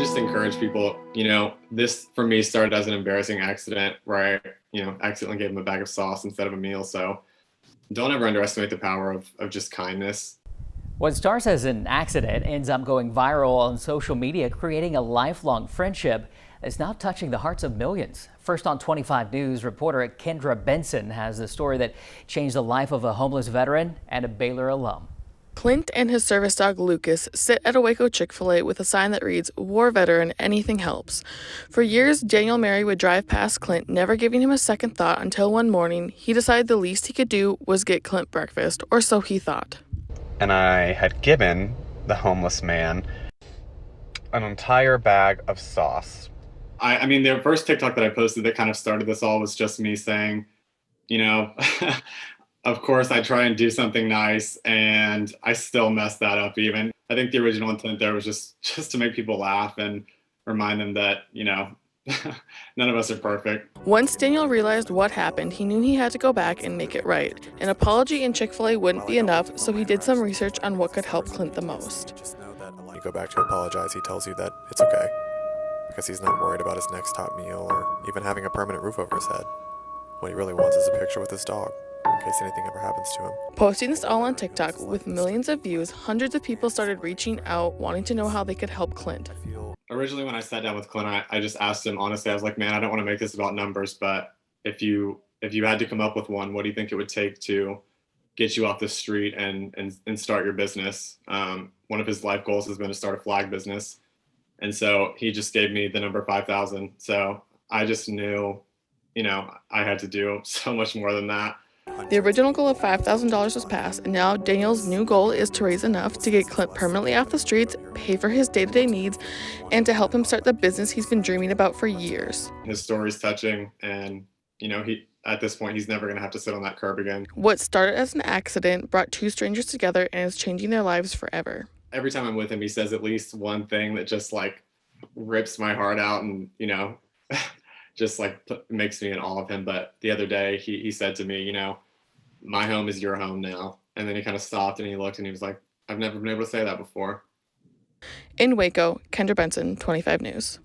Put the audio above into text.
just encourage people, this for me started as an embarrassing accident where I, accidentally gave him a bag of sauce instead of a meal. So don't ever underestimate the power of just kindness. What starts as an accident ends up going viral on social media, creating a lifelong friendship that's now touching the hearts of millions. First on 25 News, reporter Kendra Benson has the story that changed the life of a homeless veteran and a Baylor alum. Clint and his service dog Lucas sit at a Waco Chick-fil-A with a sign that reads, "War veteran, anything helps." For years, Daniel Mary would drive past Clint, never giving him a second thought until one morning he decided the least he could do was get Clint breakfast, or so he thought. And I had given the homeless man an entire bag of sauce. I mean, the first TikTok that I posted that kind of started this all was just me saying, you know, of course I try and do something nice and I still mess that up even. I think the original intent there was just to make people laugh and remind them that, none of us are perfect. Once Daniel realized what happened, he knew he had to go back and make it right. An apology in Chick-fil-A wouldn't be enough, so he did some research on what could help Clint the most. Just know that when you go back to apologize, he tells you that it's okay, because he's not worried about his next top meal or even having a permanent roof over his head. What he really wants is a picture with his dog, in case anything ever happens to him. Posting this all on TikTok with millions of views, hundreds of people started reaching out, wanting to know how they could help Clint. Originally, when I sat down with Clint, I just asked him honestly. I was like, "Man, I don't want to make this about numbers, but if you had to come up with one, what do you think it would take to get you off the street and start your business?" One of his life goals has been to start a flag business, and so he just gave me the number 5,000. So I just knew, I had to do so much more than that. The original goal of $5,000 was passed, and now Daniel's new goal is to raise enough to get Clint permanently off the streets, pay for his day-to-day needs, and to help him start the business he's been dreaming about for years. His story's touching, and he at this point he's never going to have to sit on that curb again. What started as an accident brought two strangers together and is changing their lives forever. Every time I'm with him, he says at least one thing that just like rips my heart out, and just like makes me in awe of him. But the other day he said to me, my home is your home now. And then he kind of stopped and he looked and he was like, I've never been able to say that before. In Waco, Kendra Benson, 25 News.